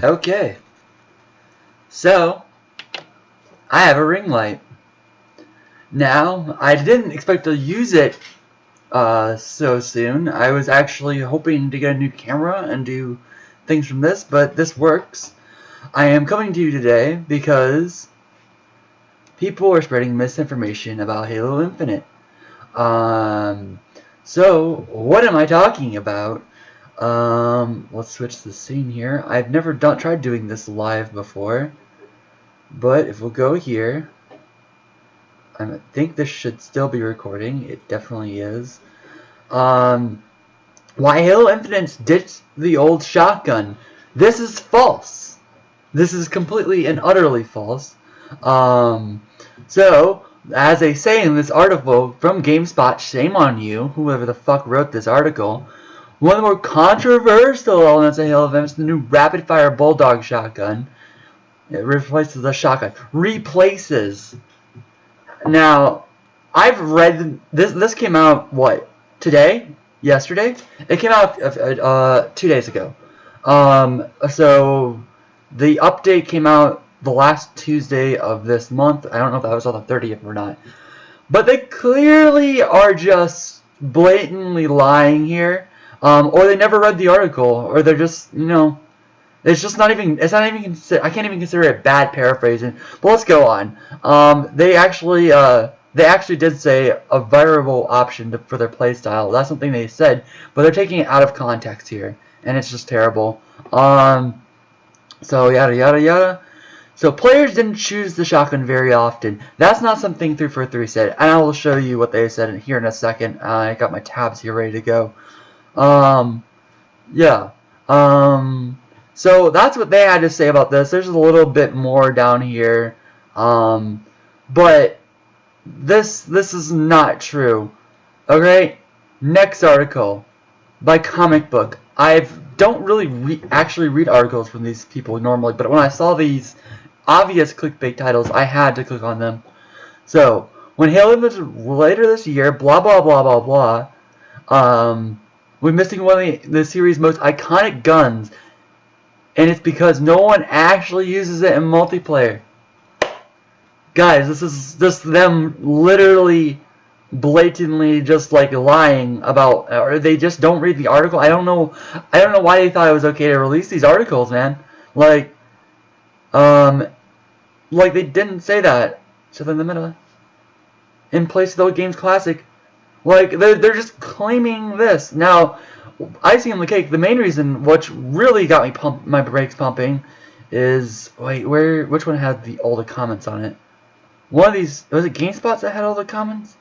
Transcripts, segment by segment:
Okay, so I have a ring light. Now, I didn't expect to use it so soon. I was actually hoping to get a new camera and do things from this, but this works. I am coming to you today because people are spreading misinformation about Halo Infinite. So what am I talking about? Let's switch the scene here. I've never tried doing this live before, but if we'll go here, I think this should still be recording. It definitely is. Why Halo Infinite ditched the old shotgun. This is false. This is completely and utterly false. So, as they say in this article from GameSpot, shame on you, whoever the fuck wrote this article, one of the more controversial elements of Halo Infinite is the new rapid-fire Bulldog shotgun. It replaces the shotgun. Replaces. Now, I've read this. This came out what today? Yesterday? It came out 2 days ago. So the update came out the last Tuesday of this month. I don't know if that was on the 30th or not. But they clearly are just blatantly lying here. Or they never read the article, or they're just, it's just not even, I can't even consider it bad paraphrasing. But let's go on. They actually did say a viable option for their playstyle. That's something they said, but they're taking it out of context here, and it's just terrible. So yada yada yada. So players didn't choose the shotgun very often. That's not something 343 said, and I will show you what they said here in a second. I got my tabs here ready to go. Yeah. So that's what they had to say about this. There's a little bit more down here, but this is not true. Okay. Next article by Comic Book. I don't really actually read articles from these people normally, but when I saw these obvious clickbait titles, I had to click on them. So when Halo was later this year, blah blah blah blah blah. We're missing one of the series' most iconic guns, and it's because no one actually uses it in multiplayer. Guys, this is just them literally blatantly just like lying about, or they just don't read the article. I don't know why they thought it was okay to release these articles, man. Like they didn't say that. So then the middle in place of the old games classic. Like, they're just claiming this. Now, icing on the cake, the main reason, which really got me my brakes pumping, is, wait, which one had all the comments on it? One of these, was it GameSpot that had all the comments?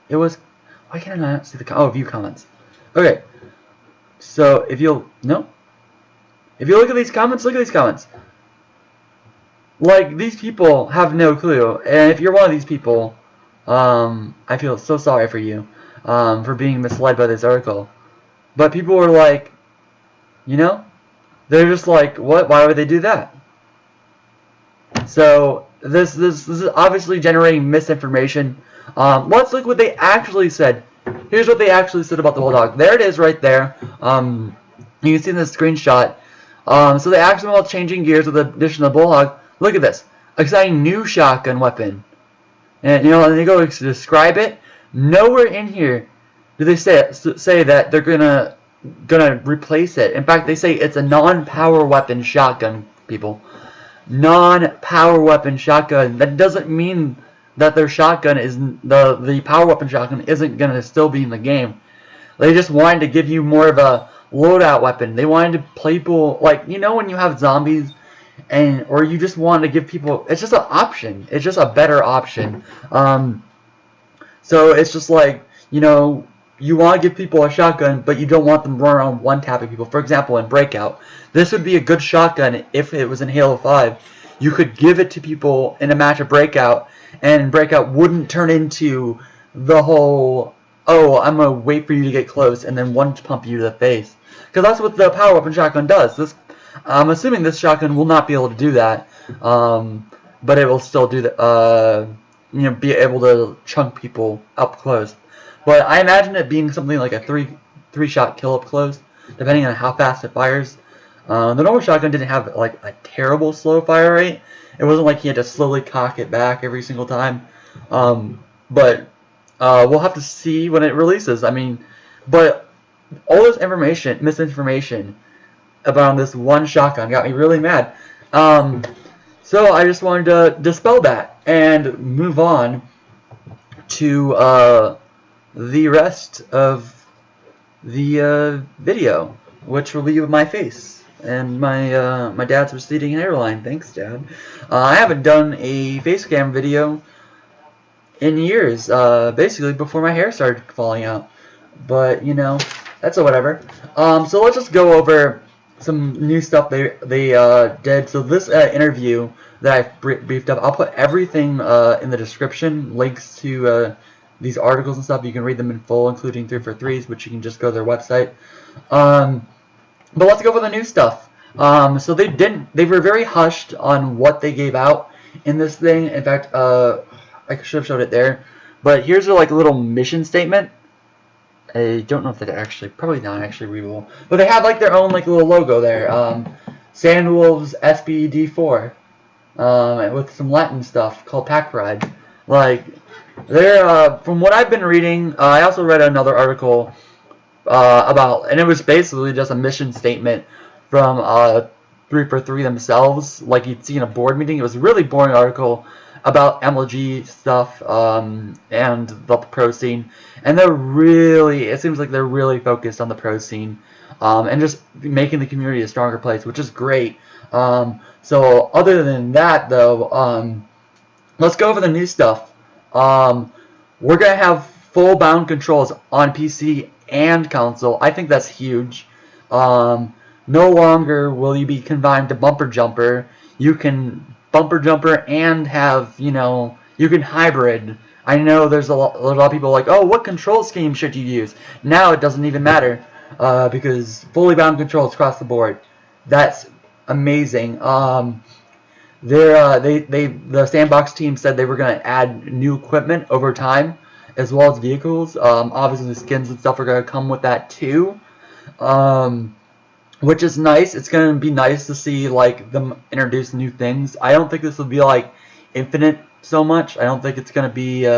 It was, why can't I not see the, view comments. Okay, so if you look at these comments, look at these comments. Like, these people have no clue, and if you're one of these people, I feel so sorry for you. For being misled by this article. But people were like, they're just like, what? Why would they do that? So this is obviously generating misinformation. Let's look what they actually said. Here's what they actually said about the Bulldog. There it is right there. You can see in the screenshot. So they asked them about changing gears with the addition of the Bulldog. Look at this. Exciting new shotgun weapon. And and they go to describe it. Nowhere in here do they say that they're gonna replace it. In fact, they say it's a non-power weapon shotgun, people. Non-power weapon shotgun. That doesn't mean that their shotgun is the power weapon shotgun isn't gonna still be in the game. They just wanted to give you more of a loadout weapon. They wanted to play people like when you have zombies. Or you just want to give people, it's just an option. It's just a better option. So it's just like, you want to give people a shotgun, but you don't want them running around one-tapping people. For example, in Breakout, this would be a good shotgun if it was in Halo 5. You could give it to people in a match of Breakout, and Breakout wouldn't turn into the whole, oh, I'm going to wait for you to get close and then one-pump you to the face. Because that's what the power weapon shotgun does. I'm assuming this shotgun will not be able to do that, but it will still do that. Be able to chunk people up close. But I imagine it being something like a three shot kill up close, depending on how fast it fires. The normal shotgun didn't have like a terrible slow fire rate. It wasn't like he had to slowly cock it back every single time. But we'll have to see when it releases. I mean, but all this misinformation about this one shotgun got me really mad. So I just wanted to dispel that and move on to the rest of the video, which will be with my face and my dad's receding hairline. Thanks, Dad. I haven't done a face cam video in years, basically before my hair started falling out. But you know, that's a whatever. So let's just go over some new stuff they did. So this interview that I briefed up, I'll put everything in the description, links to these articles and stuff. You can read them in full, including 343's, which you can just go to their website. But let's go over the new stuff. So they were very hushed on what they gave out in this thing. In fact, I should have showed it there. But here's their like little mission statement. I don't know if that actually, probably not actually readable, but they have like their own like little logo there. Sandwolves SBD4, with some Latin stuff called Pack Pride. Like, they're from what I've been reading. I also read another article about, and it was basically just a mission statement from 343 themselves, like you'd see in a board meeting. It was a really boring article about MLG stuff and the pro scene, and it seems like they're really focused on the pro scene and just making the community a stronger place, which is great. So other than that, though, let's go over the new stuff. We're gonna have full bound controls on PC and console. I think that's huge. No longer will you be confined to bumper jumper. You can bumper jumper and have, you can hybrid. I know there's a lot of people like, oh, what control scheme should you use? Now it doesn't even matter because fully bound controls across the board. That's amazing. The Sandbox team said they were going to add new equipment over time, as well as vehicles. Obviously, the skins and stuff are going to come with that too, which is nice. It's going to be nice to see like them introduce new things. I don't think this will be like Infinite so much. I don't think it's going to be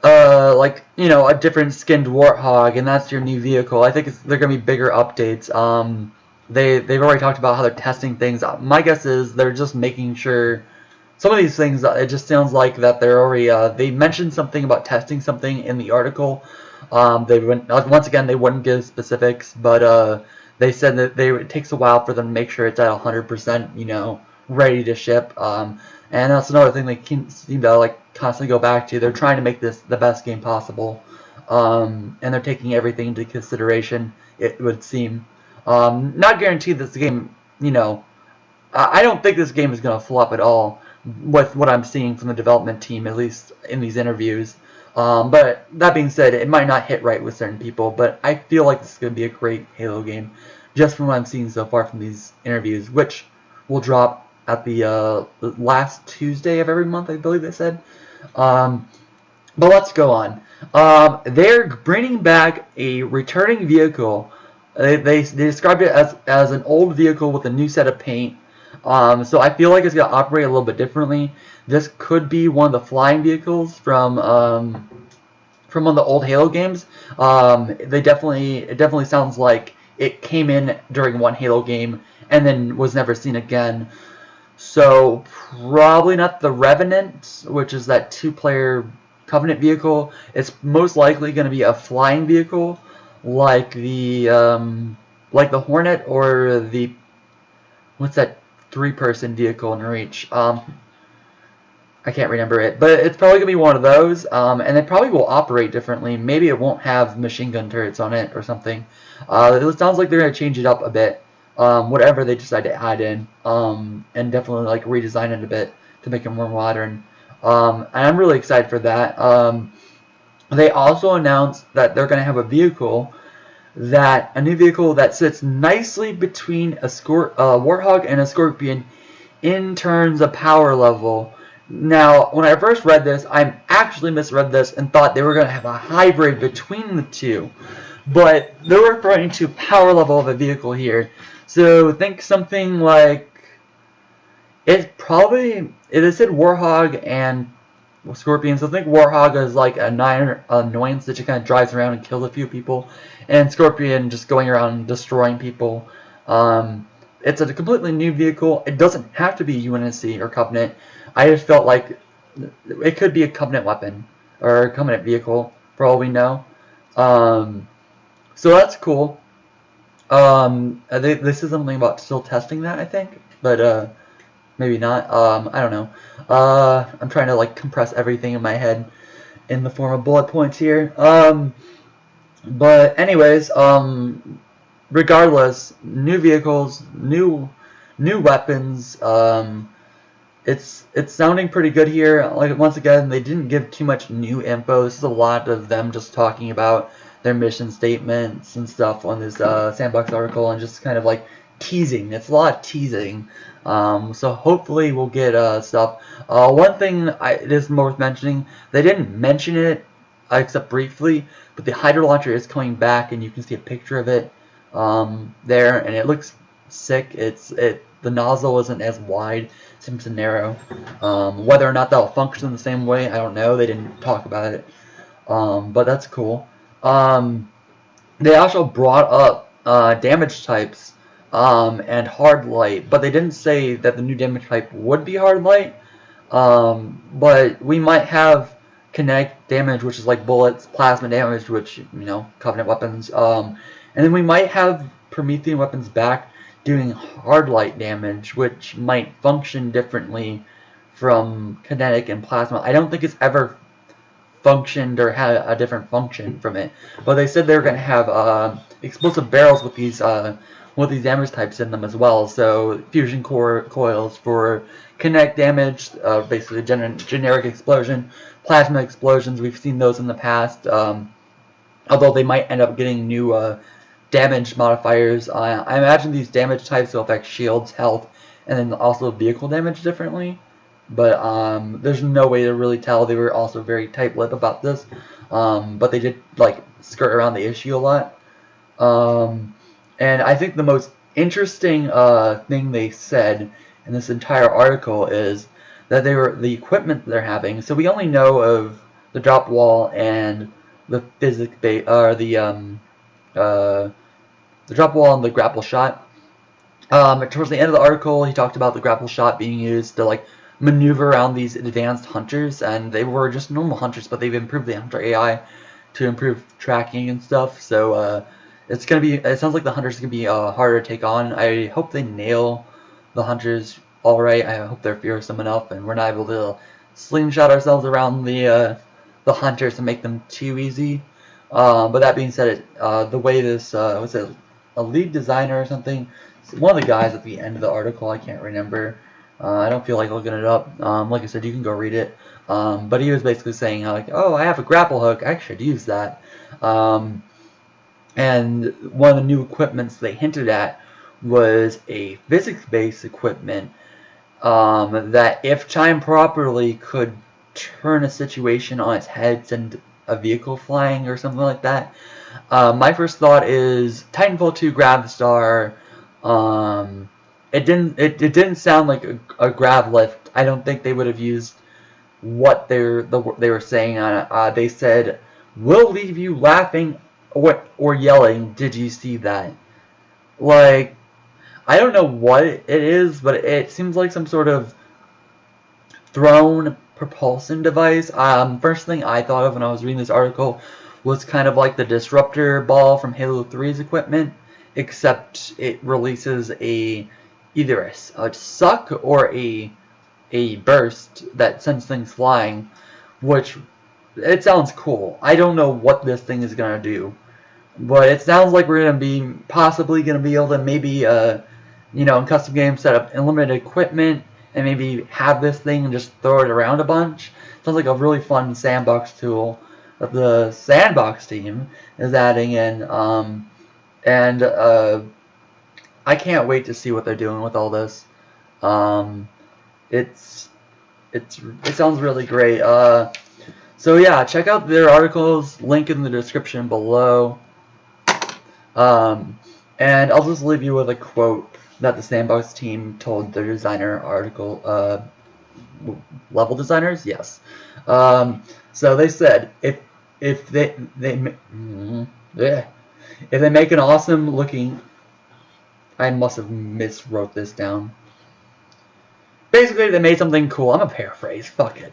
like a different skinned Warthog, and that's your new vehicle. I think they're going to be bigger updates. They've already talked about how they're testing things. My guess is they're just making sure. Some of these things, it just sounds like that they're already. They mentioned something about testing something in the article. Once again, they wouldn't give specifics, but they said that it takes a while for them to make sure it's at 100%, ready to ship. And that's another thing they seem to like constantly go back to. They're trying to make this the best game possible, and they're taking everything into consideration. It would seem. Not guaranteed this game. I don't think this game is going to flop at all with what I'm seeing from the development team, at least in these interviews. But that being said, it might not hit right with certain people, but I feel like this is going to be a great Halo game, just from what I'm seeing so far from these interviews, which will drop at the last Tuesday of every month, I believe they said. But let's go on. They're bringing back a returning vehicle. They described it as an old vehicle with a new set of paint. So I feel like it's going to operate a little bit differently. This could be one of the flying vehicles from one of the old Halo games. It definitely sounds like it came in during one Halo game and then was never seen again. So probably not the Revenant, which is that 2-player Covenant vehicle. It's most likely going to be a flying vehicle, like the Hornet or the what's that 3-person vehicle in Reach? I can't remember it, but it's probably gonna be one of those. And it probably will operate differently. Maybe it won't have machine gun turrets on it or something. It sounds like they're gonna change it up a bit. Whatever they decide to add in, and definitely like redesign it a bit to make it more modern. And I'm really excited for that. They also announced that they're gonna have a new vehicle that sits nicely between a Warthog and a Scorpion in terms of power level. Now, when I first read this, I actually misread this and thought they were going to have a hybrid between the two. but they're referring to power level of a vehicle here. So think something like it said Warhog and Scorpion. So think Warhog is like a annoyance that just kind of drives around and kills a few people, and Scorpion just going around and destroying people. It's a completely new vehicle. It doesn't have to be UNSC or Covenant. I just felt like it could be a Covenant weapon or a Covenant vehicle for all we know. So that's cool. This is something about still testing that, I think, but maybe not. I don't know. I'm trying to like compress everything in my head in the form of bullet points here. But anyways, regardless, new vehicles, new weapons. It's sounding pretty good here. Like once again, they didn't give too much new info. This is a lot of them just talking about their mission statements and stuff on this Sandbox article and just kind of like teasing. It's a lot of teasing. So hopefully we'll get stuff. One thing it is worth mentioning, they didn't mention it except briefly, but the hydro launcher is coming back, and you can see a picture of it there, and it looks sick. The nozzle isn't as wide, seems to narrow. Whether or not that'll function the same way, I don't know. They didn't talk about it, but that's cool. They also brought up damage types and hard light, but they didn't say that the new damage type would be hard light. But we might have kinetic damage, which is like bullets, plasma damage, which, Covenant weapons. And then we might have Promethean weapons back doing hard light damage, which might function differently from kinetic and plasma. I don't think it's ever functioned or had a different function from it. But they said they were going to have explosive barrels with these damage types in them as well. So fusion core coils for kinetic damage, basically generic explosion, plasma explosions. We've seen those in the past. Although they might end up getting new damage modifiers. I imagine these damage types will affect shields, health, and then also vehicle damage differently. But there's no way to really tell. They were also very tight-lipped about this. But they did like skirt around the issue a lot. And I think the most interesting thing they said in this entire article is that the equipment they're having. So we only know of the drop wall and the the drop wall and the grapple shot. Towards the end of the article, he talked about the grapple shot being used to like maneuver around these advanced hunters, and they were just normal hunters, but they've improved the hunter AI to improve tracking and stuff. So it's gonna be. It sounds like the hunters gonna be harder to take on. I hope they nail the hunters all right. I hope they're fearsome enough, and we're not able to slingshot ourselves around the hunters and make them too easy. But that being said, the way this was it a lead designer or something? One of the guys at the end of the article, I can't remember. I don't feel like looking it up. Like I said, you can go read it. But he was basically saying like, "Oh, I have a grapple hook. I should use that." And one of the new equipments they hinted at was a physics-based equipment that, if timed properly, could turn a situation on its head, send a vehicle flying or something like that. My first thought is Titanfall 2 Gravstar. It didn't sound like a grav lift. I don't think they would have used what they were saying on it. They said, "We'll leave you laughing or yelling. Did you see that?" Like, I don't know what it is, but it seems like some sort of thrown propulsion device. First thing I thought of when I was reading this article was kind of like the disruptor ball from Halo 3's equipment, except it releases either a suck or a burst that sends things flying, which it sounds cool. I don't know what this thing is gonna do, but it sounds like we're gonna be possibly gonna be able to maybe in custom games set up unlimited equipment and maybe have this thing and just throw it around a bunch. Sounds like a really fun sandbox tool that the Sandbox team is adding in, and I can't wait to see what they're doing with all this. It sounds really great. So yeah, check out their articles. Link in the description below. And I'll just leave you with a quote that the Sandbox team told their designer article, level designers, yes. So they said if they yeah, if they make an awesome looking, I must have miswrote this down. Basically, they made something cool. I'm a paraphrase. Fuck it.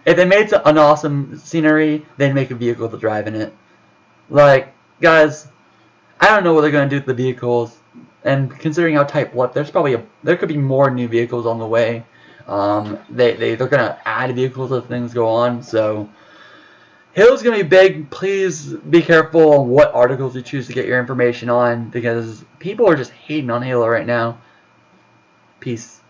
If they made an awesome scenery, they'd make a vehicle to drive in it. Like, guys, I don't know what they're gonna do with the vehicles, and considering how tight-lipped, there could be more new vehicles on the way. They're gonna add vehicles as things go on. So Halo's gonna be big. Please be careful on what articles you choose to get your information on, because people are just hating on Halo right now. Peace.